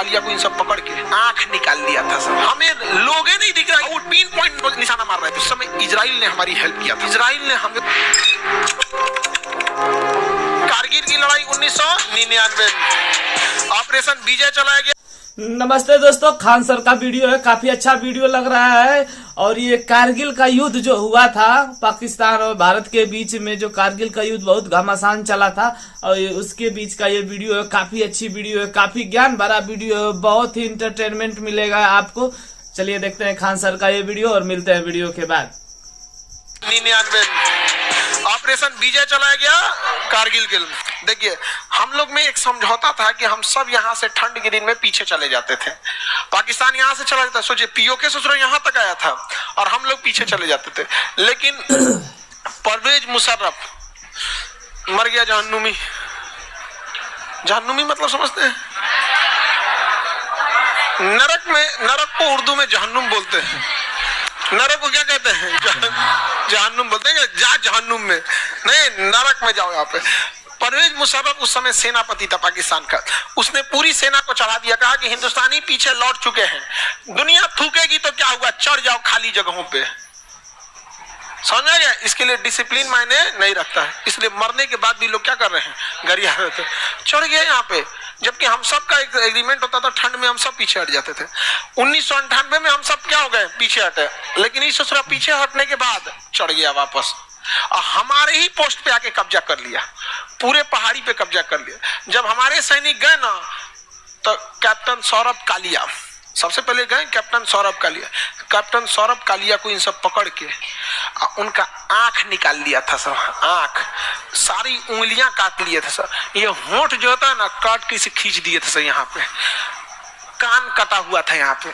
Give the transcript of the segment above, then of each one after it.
कालिया को इन सब पकड़ के आंख निकाल लिया था सब। हमें लोग नहीं दिख रहा, वो पिन पॉइंट निशाना मार रहे थे। उस समय इजराइल ने हमारी हेल्प किया था। इजराइल ने हमें कारगिल की लड़ाई 1999 ऑपरेशन विजय चलाया गया। नमस्ते दोस्तों, खान सर का वीडियो है, काफी अच्छा वीडियो लग रहा है। और ये कारगिल का युद्ध जो हुआ था पाकिस्तान और भारत के बीच में, जो कारगिल का युद्ध बहुत घमासान चला था, और उसके बीच का ये वीडियो है। काफी अच्छी वीडियो है, काफी ज्ञान भरा वीडियो है, बहुत ही इंटरटेनमेंट मिलेगा आपको। चलिए देखते हैं खान सर का ये वीडियो और मिलते हैं वीडियो के बाद। 99 ऑपरेशन विजय चलाया गया कारगिल के। देखिए, हम लोग में एक समझौता था कि हम सब यहाँ से ठंड के दिन में पीछे चले जाते थे। पाकिस्तान यहाँ से चला जाता, सोचिए पीओके ससुर यहाँ तक आया था और हम लोग पीछे चले जाते थे। लेकिन परवेज मुशर्रफ मर गया जहन्नुमी। जहन्नुमी मतलब समझते हैं? नरक को उर्दू में जहन्नुम बोलते हैं। नरक को क्या कहते हैं? जहन्नुम बोलते हैं। जा जहन्नुम में नहीं, नरक में जाओ। यहाँ पे परवेज मुशर्रफ उस समय सेनापति था पाकिस्तान का। उसने पूरी सेना को चढ़ा दिया, कहा कि हिंदुस्तानी पीछे लौट चुके हैं, दुनिया थूकेगी तो क्या हुआ, चढ़ जाओ खाली जगहों पे। समझ गया? इसके लिए डिसिप्लिन मायने नहीं रखता है। इसलिए मरने के बाद भी लोग क्या कर रहे हैं, गरिया रहे थे, चढ़ गए यहाँ पे। जबकि हम सब का एक एग्रीमेंट होता था, ठंड में हम सब पीछे हट जाते थे। 1998 में हम सब क्या हो गए, पीछे हटे। लेकिन इस ससुरा पीछे हटने के बाद चढ़ गया वापस और हमारे ही पोस्ट पे आके कब्जा कर लिया, पूरे पहाड़ी पे कब्जा कर लिया। जब हमारे सैनिक गए ना, तो कैप्टन सौरभ कालिया सबसे पहले गए। कैप्टन सौरभ कालिया, कैप्टन सौरभ कालिया को इन सब पकड़ के उनका आंख निकाल लिया था सर। आंख, सारी उंगलियां काट लिए थे सर। ये होंठ जो होता है ना, काट के इसे खींच दिए थे सर। यहाँ पे कान कटा हुआ था यहाँ पे,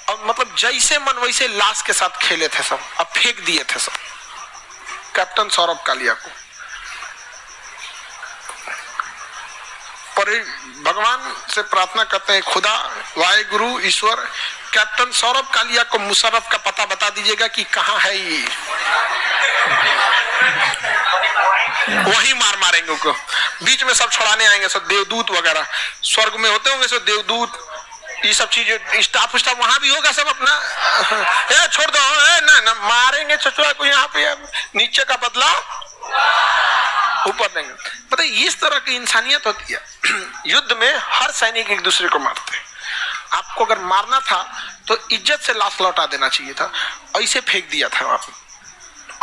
और मतलब जैसे मन वैसे लाश के साथ खेले थे सब, अब फेंक दिए थे सब कैप्टन सौरभ कालिया को। पर भगवान से प्रार्थना करते हैं, खुदा वाहेगुरु ईश्वर, कैप्टन सौरभ कालिया को मुशर्रफ का पता बता दीजिएगा कि कहाँ है ये। वही मारेंगे उनको। बीच में सब छुड़ाने आएंगे, सब देवदूत वगैरह स्वर्ग में होते होंगे, सब देवदूत, ये सब चीजें, स्टाफ वहां भी होगा सब अपना। छोड़ दो, ना मारेंगे चचुरा को यहाँ पे, नीचे का बदला ऊपर देंगे। पता है, इस तरह की इंसानियत होती है। युद्ध में हर सैनिक एक दूसरे को मारते हैं। आपको अगर मारना था तो इज्जत से लाश लौटा देना चाहिए था, ऐसे फेंक दिया था वहां पर।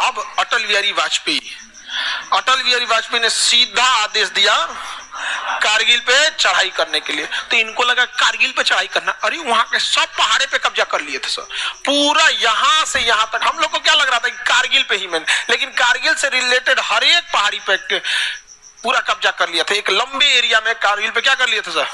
अब अटल बिहारी वाजपेयी ने सीधा आदेश दिया कारगिल पे चढ़ाई करने के लिए। तो इनको लगा कारगिल पे चढ़ाई करना, अरे वहां के सब पहाड़े पे कब्जा कर लिए थे सर, पूरा यहां से यहां तक। हम लोग को क्या लग रहा था कि कारगिल पे ही मैंने, लेकिन कारगिल से रिलेटेड हर एक पहाड़ी पे पूरा कब्जा कर लिया था। एक लंबे एरिया में कारगिल पे क्या कर लिए थे सर,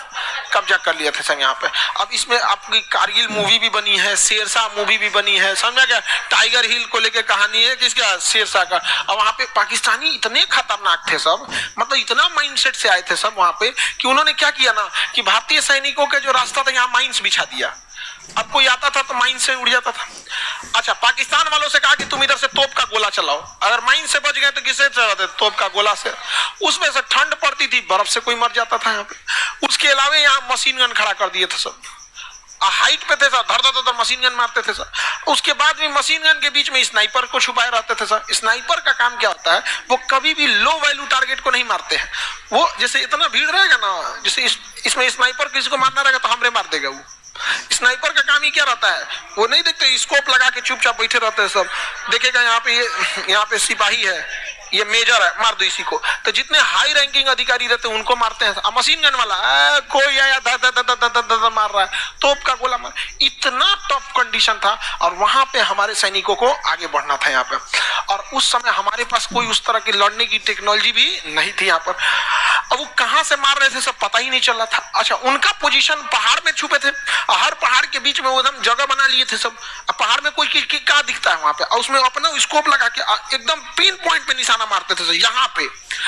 कब्जा कर लिया था सर यहाँ पे। अब इसमें आपकी कारगिल मूवी भी बनी है, शेरशाह मूवी भी बनी है, समझा क्या? टाइगर हिल को लेके कहानी है किसका, शेरशाह का। और वहां पे पाकिस्तानी इतने खतरनाक थे सब, मतलब इतना माइंडसेट से आए थे सब वहां पे, कि उन्होंने क्या किया ना, कि भारतीय सैनिकों के जो रास्ता था यहाँ माइंस बिछा दिया। अब कोई आता था तो माइन से उड़ जाता था। अच्छा, पाकिस्तान वालों से कहा कि तुम इधर से तोप का गोला चलाओ। अगर माइन से बच गए तो किससे चलाते? तोप का गोला से। उसमें से ठंड पड़ती थी, बर्फ से कोई मर जाता था यहाँ पे। उसके अलावा यहाँ मशीन गन खड़ा कर दिए थे सब, हाइट पे थे सर, धर धर धर मशीन गन मारते थे सर। उसके बाद भी मशीन गन के बीच में स्नाइपर को छुपाए रहते थे सर। स्नाइपर का काम क्या होता है, वो कभी भी लो वैल्यू टारगेट को नहीं मारते हैं। वो जैसे इतना भीड़ रहेगा ना, जैसे इसमें स्नाइपर किसी को मारना रहेगा तो हमरे मार देगा वो। स्नाइपर का काम ही क्या रहता है, वो नहीं देखते, स्कोप लगा के चुपचाप बैठे रहते हैं सब। देखेगा यहाँ पे सिपाही है, ये मेजर है, मार दो इसी को। तो जितने हाई रैंकिंग अधिकारी रहते हैं उनको मारते हैं। मशीन गन वाला कोई आया मार रहा है, तोप का गोला मार। इतना टफ कंडीशन था, और वहां पे हमारे सैनिकों को आगे बढ़ना था यहाँ पे। और उस समय हमारे पास कोई उस तरह की लड़ने की टेक्नोलॉजी भी नहीं थी यहाँ पर। अब वो कहां से मार रहे थे सब पता ही नहीं चल रहा था। अच्छा, उनका पोजीशन पहाड़ में छुपे थे, हर पहाड़ के बीच में वो एकदम जगह बना लिए थे सब। अब पहाड़ में कोई क्या दिखता है वहां पे, और उसमें अपना स्कोप लगा के एकदम पिन पॉइंट पे निशाना मारते थे यहाँ पे।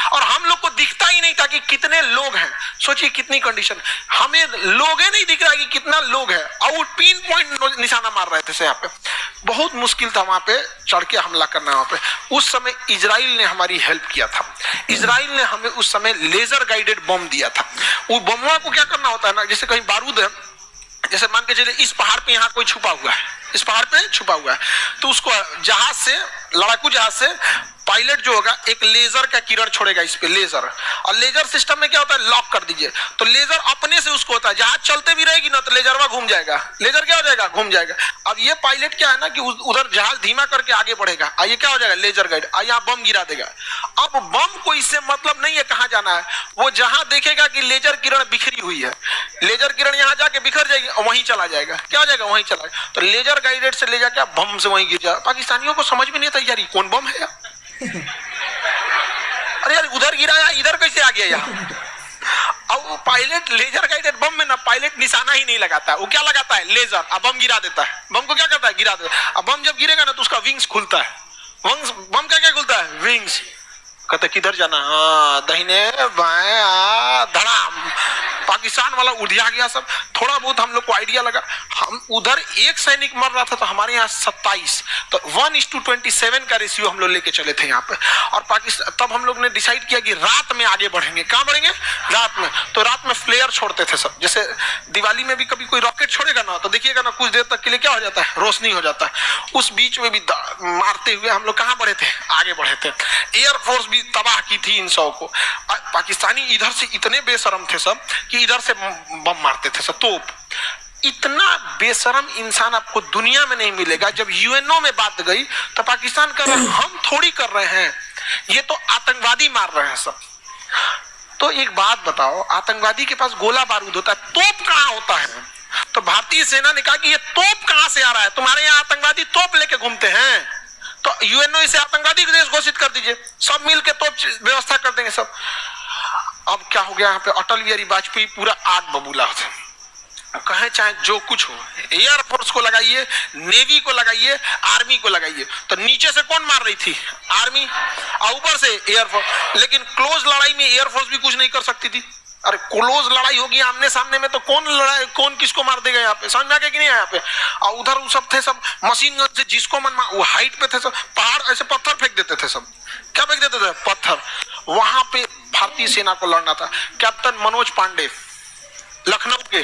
और हम लोग को दिखता ही नहीं था कि कितने लोग हैं। सोचिए कितनी कंडीशन, हमें लोग नहीं दिख रहा कि कितना लोग है, और पिन पॉइंट निशाना मार रहे थे यहाँ पे। बहुत मुश्किल था वहां पे चढ़ के हमला करना। वहां पे उस समय इजराइल ने हमारी हेल्प किया था। इजराइल ने हमें उस समय लेजर गाइडेड बम दिया था। वो बमवा को क्या करना होता है ना, जैसे कहीं बारूद है, जैसे मान के चलिए इस पहाड़ पे यहाँ कोई छुपा हुआ है, इस पहाड़ पे छुपा हुआ है, तो उसको जहाज से, लड़ाकू जहाज से पायलट जो होगा एक लेजर का किरण छोड़ेगा इस पे, लेजर। और लेजर सिस्टम में क्या होता है, लॉक कर दीजिए तो लेजर अपने से उसको होता है, जहाज चलते भी रहेगी ना तो लेजरवा घूम जाएगा, लेजर क्या हो जाएगा, घूम जाएगा। अब ये पायलट क्या है ना कि उधर जहाज धीमा करके आगे बढ़ेगा, ये क्या हो जाएगा, लेजर गाइड, यहाँ बम गिरा देगा। अब बम को इससे मतलब नहीं है कहाँ जाना है, वो जहां देखेगा कि लेजर किरण बिखरी हुई है, लेजर किरण यहाँ जाके बिखर जाएगी और वहीं चला जाएगा, क्या हो जाएगा, वहीं चला जाएगा। तो लेजर गाइडेड से ले जाके बम से वहीं गिर जाए। पाकिस्तानियों को समझ में नहीं आता यार ये कौन बम है यार। अरे यार उधर गिराया, इधर कैसे आ गया यहाँ। अब पायलट लेजर गाइडेड बम में ना पायलट निशाना ही नहीं लगाता है, वो क्या लगाता है, लेजर, अब बम गिरा देता है। बम को क्या करता है, गिरा देता है। अब बम जब गिरेगा ना तो उसका विंग्स खुलता है, बम क्या क्या खुलता है, विंग्स। कहते किधर जाना, दाहिने बाएं, धड़ाम, पाकिस्तान वाला उड़िया गया सब। थोड़ा बहुत हम लोग को आइडिया लगा, हम उधर एक सैनिक मर रहा था तो हमारे यहाँ 27, तो 1:27 का रेशियो हम लोग लेके चले थे यहाँ पे। और पाकिस्तान, तब हम लोग ने डिसाइड किया कि रात में आगे बढ़ेंगे। कहाँ बढ़ेंगे, रात में। तो रात में फ्लेयर छोड़ते थे सब, जैसे दिवाली में भी कभी कोई रॉकेट छोड़ेगा ना तो देखिएगा ना कुछ देर तक के लिए क्या हो जाता है, रोशनी हो जाता है। उस बीच में भी मारते हुए हम लोग कहाँ बढ़े थे, आगे बढ़े थे। एयरफोर्स भी तबाह की थी इन 100 को। पाकिस्तानी इधर से इतने बेशरम थे सब कि इधर से बम मारते थे सब, तोप। इतना बेशरम इंसान आपको दुनिया में नहीं मिलेगा। जब यूएनओ में बात गई तो पाकिस्तान कर रहा है, हम थोड़ी कर रहे हैं, ये तो आतंकवादी मार रहे हैं सब। तो एक बात बताओ, आतंकवादी के पास गोला बारूद होता है, तोप कहां होता है? तो भारतीय सेना ने कहा कि ये तोप कहां से आ रहा है, तुम्हारे यहाँ आतंकवादी तोप लेके घूमते हैं, तो यूएनओ इसे आतंकवादी देश घोषित कर दीजिए, सब मिलके तोप व्यवस्था कर देंगे सब। अब क्या हो गया यहाँ पे, अटल बिहारी वाजपेयी पूरा आग बबूला होता, कहे चाहे जो कुछ हो, एयरफोर्स को लगाइए, नेवी को लगाइए, आर्मी को लगाइए। तो नीचे से कौन मार रही थी, आर्मी, और ऊपर से एयरफोर्स। लेकिन क्लोज लड़ाई में एयरफोर्स भी कुछ नहीं कर सकती थी। अरे क्लोज लड़ाई होगी आमने सामने में तो कौन लड़ाई, कौन किसको मार देगा यहाँ पे, समझ में आ गया कि नहीं यहाँ पे। और उधर सब थे सब मशीन गन से, जिसको मन, वो हाइट पे थे सब, पहाड़ ऐसे पत्थर फेंक देते थे सब। क्या फेंक देते थे, पत्थर। वहां पे भारतीय सेना को लड़ना था। कैप्टन मनोज पांडे, लखनऊ के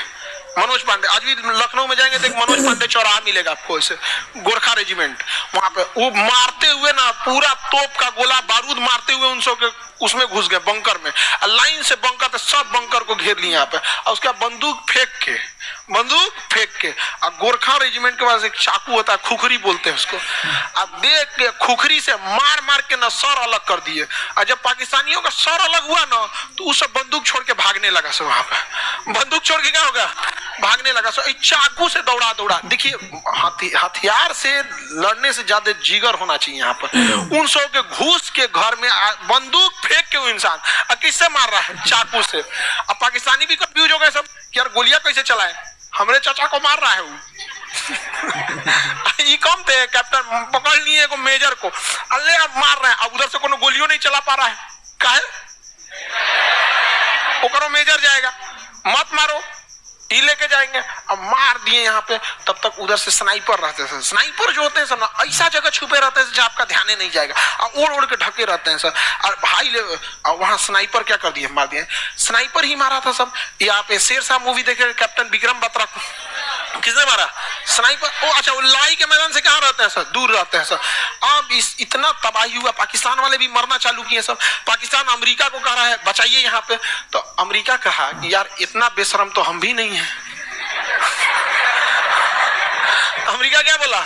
मनोज पांडे, आज भी लखनऊ में जाएंगे तो एक मनोज पांडे चौराहा मिलेगा आपको, ऐसे गोरखा रेजिमेंट, वहां पे वो मारते हुए ना पूरा तोप का गोला बारूद मारते हुए उन सब के उसमें घुस गए बंकर में। लाइन से बंकर थे, सब बंकर को घेर लिए यहाँ पे, और उसका बंदूक फेंक के, और गोरखा रेजिमेंट के पास एक चाकू होता है, खुखरी बोलते हैं उसको, अब देख के खुखरी से मार मार के ना सर अलग कर दिए। और जब पाकिस्तानियों का सर अलग हुआ ना तो उस सब बंदूक छोड़ के भागने लगा सब, वहां पे बंदूक छोड़ के क्या होगा, भागने लगा सब। चाकू से दौड़ा। देखिए हथियार से लड़ने से ज्यादा जिगर होना चाहिए यहाँ पर। उन सब के घुस के घर में बंदूक फेंक के वो इंसान किससे मार रहा है, चाकू से। अब पाकिस्तानी भी कंफ्यूज हो गए सब, यार गोलियां कैसे चलाए, हमरे चाचा को मार रहा है वो। ये कम थे, कैप्टन पकड़ लिए को मेजर को, अल्ले अब मार रहे हैं। अब उधर से कोनो गोलियों नहीं चला पा रहा है, काहे वो करो, मेजर जाएगा, मत मारो, ये लेके जाएंगे। अब मार दिए यहाँ पे। तब तक उधर से स्नाइपर रहते हैं, स्नाइपर जो होते हैं सब ना ऐसा जगह छुपे रहते हैं जहाँ आपका ध्यान नहीं जाएगा, और ओढ़ के ढके रहते हैं सर। और भाई वहां स्नाइपर क्या कर दिए, मार दिए, स्नाइपर ही मारा था सब। यहाँ पे शेरशाह मूवी देखे, कैप्टन विक्रम बत्रा को किसने मारा, स्नाइपर। ओ अच्छा, वो लड़ाई के मैदान से कहाँ रहते हैं सर, दूर रहते हैं सर। अब इतना तबाही हुआ, पाकिस्तान वाले भी मरना चालू किए सब। पाकिस्तान अमेरिका को कह रहा है बचाइए यहाँ पे, तो अमेरिका कहा कि यार इतना बेशरम तो हम भी नहीं है। अमेरिका क्या बोला,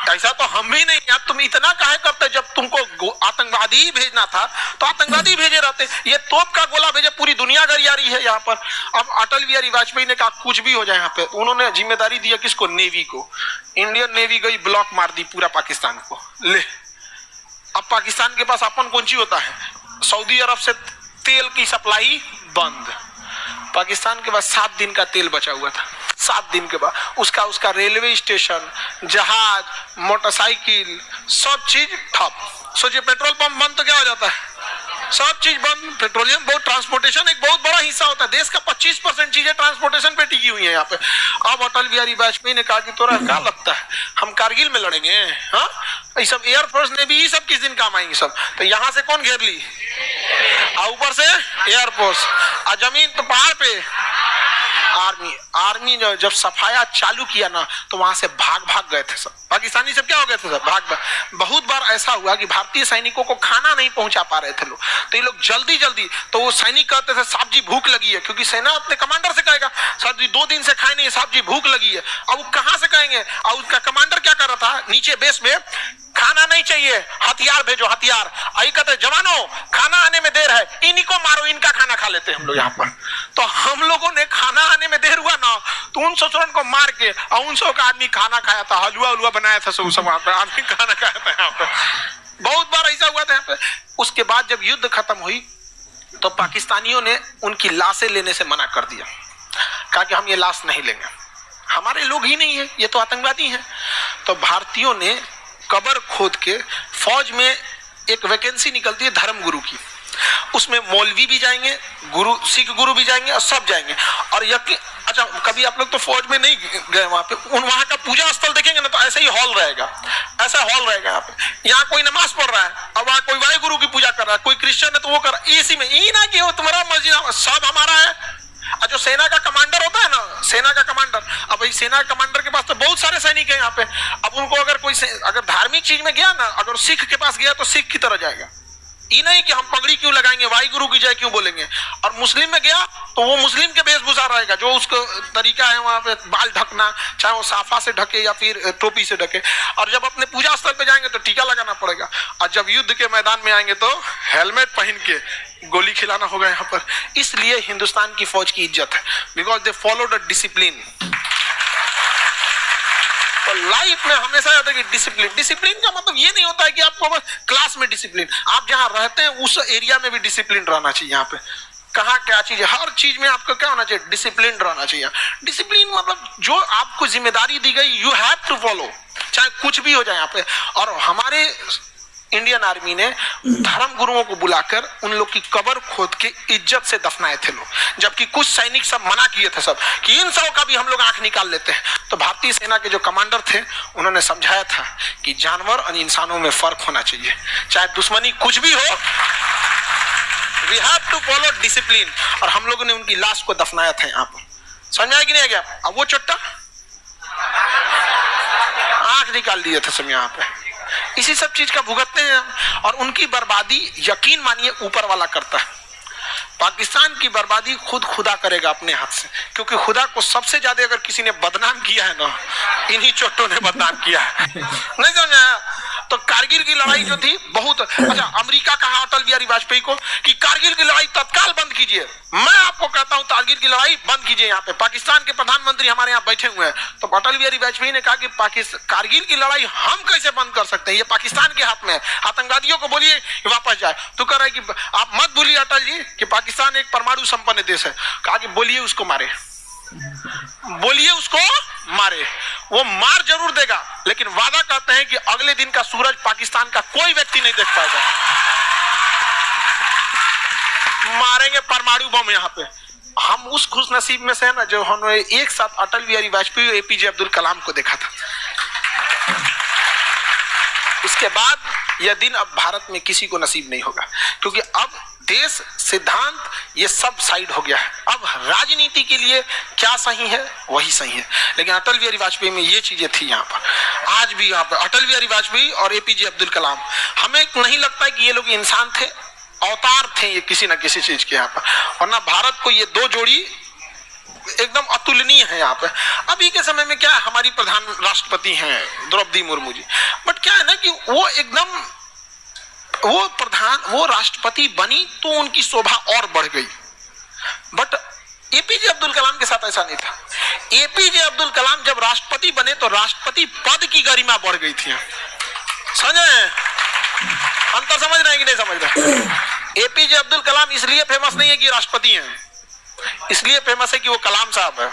ऐसा तो हम भी नहीं, यार तुम इतना काहे करते, जब तुमको आतंकवादी भेजना था तो आतंकवादी भेजे रहते, ये तोप का गोला भेजे, पूरी दुनिया गरियारी है यहाँ पर। अब अटल बिहारी वाजपेयी ने कहा कुछ भी हो जाए यहाँ पे, उन्होंने जिम्मेदारी दिया किसको, नेवी को। इंडियन नेवी गई, ब्लॉक मार दी पूरा पाकिस्तान को, ले। अब पाकिस्तान के पास अपन कौन सी होता है, सऊदी अरब से तेल की सप्लाई बंद, पाकिस्तान के पास 7 दिन का तेल बचा हुआ था। 7 दिन के बाद उसका रेलवे स्टेशन, जहाज, मोटरसाइकिल, सब चीज ठप। सोचिए पेट्रोल पंप बंद तो क्या हो जाता है, सब चीज बंद, पेट्रोलियम बहुत, ट्रांसपोर्टेशन एक बहुत बड़ा हिस्सा होता है देश का, 25% चीजें ट्रांसपोर्टेशन पे टिकी हुई है यहाँ पे। अब अटल बिहारी वाजपेयी ने कहा कि तोरा क्या लगता है हम कारगिल में लड़ेंगे? हाँ, ये सब एयरफोर्स ने भी, ये सब किस दिन काम आएंगे सब? तो यहाँ से कौन घेर ली, और ऊपर से एयरफोर्स, और जमीन तो पहाड़ पे आर्मी ने जब सफाया चालू किया ना, तो वहां से भाग गए थे सब पाकिस्तानी। सब क्या हो गए थे सब, भाग। बहुत बार ऐसा हुआ कि भारतीय सैनिकों को खाना नहीं पहुंचा पा रहे थे लोग, तो ये लोग जल्दी, तो वो सैनिक कहते थे साहब जी भूख लगी है, क्योंकि सेना अपने कमांडर से कहेगा साहब जी 2 दिन से खाए नहीं, साहब जी भूख लगी है। अब वो कहां से कहेंगे? और उसका कमांडर क्या कर रहा था नीचे बेस में, खाना नहीं चाहिए, हथियार भेजो, हथियार। आई कहते जवानों खाना आने में देर है, इन्हीं को मारो, इनका खाना खा लेते हैं हम लोग यहाँ पर। तो हम लोगों ने खाना आने में देर हुआ ना, तो उन 100 को मार के, और 100 का आदमी खाना खाया था, हलवा बनाया था, सब वहां पे आदमी खाना खाया था यहाँ पे। बहुत बार ऐसा हुआ था यहाँ पे। उसके बाद जब युद्ध खत्म हुई, तो पाकिस्तानियों ने उनकी लाशें लेने से मना कर दिया, कहा कि हम ये लाश नहीं लेंगे, हमारे लोग ही नहीं है, ये तो आतंकवादी हैं। तो भारतीयों ने कब्र खोद के, फौज में एक वैकेंसी निकलती है धर्म गुरु की, उसमें मौलवी भी जाएंगे, गुरु, सिख गुरु भी जाएंगे, और सब जाएंगे। और अच्छा, कभी आप लोग तो फौज में नहीं गए वहां पे, वहां का पूजा स्थल देखेंगे ना, तो ऐसे ही हॉल रहेगा, ऐसा हॉल रहेगा यहाँ पे। यहाँ कोई नमाज पढ़ रहा है, और वहां कोई वाहे गुरु की पूजा कर रहा है, कोई क्रिश्चियन है तो वो कर रहा है, इसी में ये ना कि वो तुम्हारा मस्जिद सब हमारा है। और जो सेना का कमांडर होता है ना, सेना का कमांडर, अब भाई सेना का कमांडर के पास तो बहुत सारे सैनिक हैं यहाँ पे। अब उनको अगर धार्मिक चीज में गया ना, अगर सिख के पास गया तो सिख की तरह जाएगा, ये नहीं कि हम पगड़ी क्यों लगाएंगे, वाहिगुरु की जय क्यों बोलेंगे। और मुस्लिम में गया तो वो मुस्लिम के वेशभूषा रहेगा, जो उसका तरीका है वहां पे, बाल ढकना, चाहे वो साफा से ढके या फिर टोपी से ढके। और जब अपने पूजा स्थल पे जाएंगे तो टीका लगाना पड़ेगा, और जब युद्ध के मैदान में आएंगे तो हेलमेट पहन के गोली खिलाना होगा यहाँ पर। इसलिए हिंदुस्तान की फौज की इज्जत है, because they follow the discipline. तो लाइफ में हमेशा याद है कि डिसिप्लिन का मतलब ये नहीं होता है कि आपको बस क्लास में डिसिप्लिन, आप जहां रहते हैं उस एरिया में भी डिसिप्लिन रहना चाहिए। यहाँ पे कहाँ क्या चीज है, हर चीज में आपको क्या होना चाहिए, डिसिप्लिन रहना चाहिए। डिसिप्लिन मतलब जो आपको जिम्मेदारी दी गई, यू हैव टू फॉलो, चाहे कुछ भी हो जाए यहाँ पे। और हमारे इंडियन आर्मी ने धर्म गुरुओं को बुलाकर उन लोग की कब्र खोद के इज्जत से दफनाए थे लोग, जबकि कुछ सैनिक सब मना किए थे सब कि इन सब का भी हम लोग आंख निकाल लेते हैं। तो भारतीय सेना के जो कमांडर थे, उन्होंने समझाया था कि जानवर और इंसानों में फर्क होना चाहिए, चाहे दुश्मनी कुछ भी हो, we have to follow discipline. और हम लोगों ने उनकी लाश को दफनाया था यहाँ पर, समझ आया कि नहीं आ गया? अब वो चट्टा आंख निकाल दिए थे सब यहाँ पे, इसी सब चीज का भुगतते हैं। और उनकी बर्बादी यकीन मानिए ऊपर वाला करता है। पाकिस्तान की बर्बादी खुद खुदा करेगा अपने हाथ से, क्योंकि खुदा को सबसे ज्यादा अगर किसी ने बदनाम किया है ना, इन्हीं चोटों ने बदनाम किया है। नहीं समझा? तो कारगिल की लड़ाई जो थी बहुत अच्छा, अमेरिका कहा अटल बिहारी वाजपेयी को कि कारगिल की लड़ाई तत्काल बंद कीजिए। मैं आपको कहता हूं कारगिल की लड़ाई बंद कीजिए। यहाँ पे पाकिस्तान के प्रधानमंत्री हमारे यहाँ बैठे हुए हैं, तो अटल बिहारी वाजपेयी ने कहा कि कारगिल की लड़ाई हम कैसे बंद कर सकते हैं, ये पाकिस्तान के हाथ में है, आतंकवादियों को बोलिए वापस जाए। तो कह रहे कि आप मत बोलिए अटल जी कि पाकिस्तान एक परमाणु संपन्न देश है, कहा कि बोलिए उसको मारे, बोलिए उसको मारे, वो मार जरूर देगा, लेकिन वादा करते हैं कि अगले दिन का सूरज पाकिस्तान का कोई व्यक्ति नहीं देख पाएगा। मारेंगे परमाणु बम यहाँ पे। हम उस खुश नसीब में से है ना, जो हमने एक साथ अटल बिहारी वाजपेयी और एपीजे अब्दुल कलाम को देखा था। उसके बाद यह दिन अब भारत में किसी को नसीब नहीं होगा, क्योंकि अब देश, सिद्धांत, ये सब साइड हो गया है। अब राजनीति के लिए क्या सही है वही सही है, लेकिन अटल बिहारी वाजपेयी में ये चीजें थी। यहाँ पर आज भी यहाँ पर अटल बिहारी वाजपेयी और एपीजे अब्दुल कलाम, हमें नहीं लगता है कि ये लोग इंसान थे, अवतार थे ये किसी न किसी चीज के। यहाँ पर वरना भारत को ये दो जोड़ी एकदम अतुलनीय है। यहाँ पे अभी के समय में क्या है, हमारी प्रधान राष्ट्रपति हैं द्रौपदी मुर्मू जी, बट क्या है ना कि वो एकदम वो राष्ट्रपति बनी तो उनकी शोभा और बढ़ गई। बट एपीजे अब्दुल कलाम के साथ ऐसा नहीं था। एपीजे अब्दुल कलाम जब राष्ट्रपति बने तो राष्ट्रपति पद की गरिमा बढ़ गई थी। समझे अंतर, समझ रहे हैं कि नहीं समझ रहे? एपीजे अब्दुल कलाम इसलिए फेमस नहीं है कि राष्ट्रपति हैं, इसलिए फेमस है कि वो कलाम साहब है।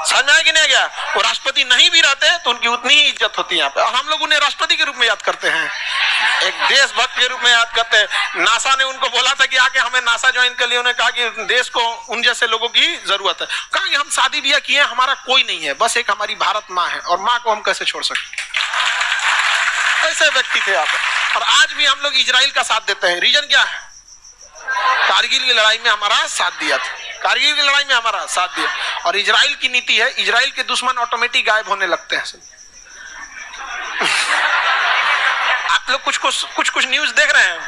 समझ में कि नहीं गया? वो राष्ट्रपति नहीं भी रहते तो उनकी उतनी ही इज्जत होती है यहाँ पे, और हम लोग उन्हें राष्ट्रपति के रूप में याद करते हैं। एक देशभक्त के रूप में याद करते हैं। नासा ने उनको बोला था कि आके हमें नासा ज्वाइन कर लिया, उन्होंने कहा कि देश को उन जैसे लोगों की जरूरत है। कहा कि हम शादी ब्याह किए, हमारा कोई नहीं है, बस एक हमारी भारत माँ है, और माँ को हम कैसे छोड़ सकते। ऐसे व्यक्ति थे आप। और आज भी हम लोग इजराइल का साथ देते हैं। रीजन क्या है? कारगिल की लड़ाई में हमारा साथ दिया था, कारगिल की लड़ाई में हमारा साथ दिया। और इजराइल की नीति है, इजराइल के दुश्मन ऑटोमेटिक गायब होने लगते हैं। आप लोग कुछ न्यूज देख रहे हैं,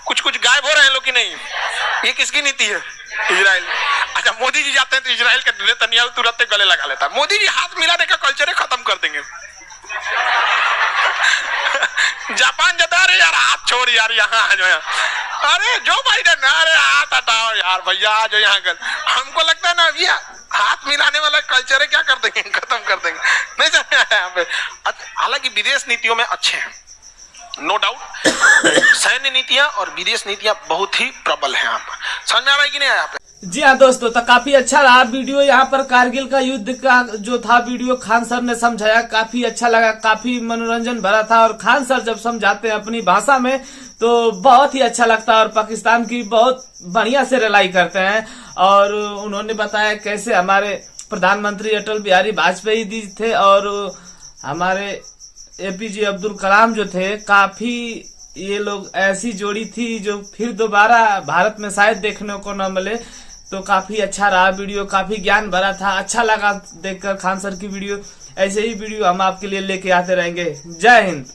कुछ गायब हो रहे हैं लोग कि नहीं? ये किसकी नीति है? इजराइल। अच्छा, मोदी जी जाते हैं तो इजराइल का नेतन्याहू तुरंत गले लगा लेता है। मोदी जी हाथ मिलाने का कल्चर खत्म कर देंगे। जापान जाता है, यार हाथ छोड़ यार, यहाँ आ जाओ। अरे जो बाइडेन, अरे हाथ हटाओ यार भैया, आ जाओ यहाँ कर। हमको लगता है ना अभी हाथ मिलाने वाला कल्चर है, क्या कर देंगे, खत्म कर देंगे। नहीं समझ आया यहाँ पे। हालांकि विदेश नीतियों में अच्छे हैं, नो डाउट। सैन्य नीतियां और विदेश नीतियां बहुत ही प्रबल हैं। यहाँ पर समझ में आ रहा है कि नहीं आया यहाँ पे? जी हाँ दोस्तों, तो काफी अच्छा रहा वीडियो। यहाँ पर कारगिल का युद्ध का जो था वीडियो खान सर ने समझाया, काफी अच्छा लगा, काफी मनोरंजन भरा था। और खान सर जब समझाते हैं अपनी भाषा में तो बहुत ही अच्छा लगता है, और पाकिस्तान की बहुत बढ़िया से रिलाई करते हैं। और उन्होंने बताया कैसे हमारे प्रधानमंत्री अटल बिहारी वाजपेयी जी थे और हमारे एपीजे अब्दुल कलाम जो थे, काफी ये लोग ऐसी जोड़ी थी जो फिर दोबारा भारत में शायद देखने को न मिले। तो काफी अच्छा रहा वीडियो, काफी ज्ञान भरा था, अच्छा लगा देखकर खान सर की वीडियो। ऐसे ही वीडियो हम आपके लिए लेके आते रहेंगे। जय हिंद।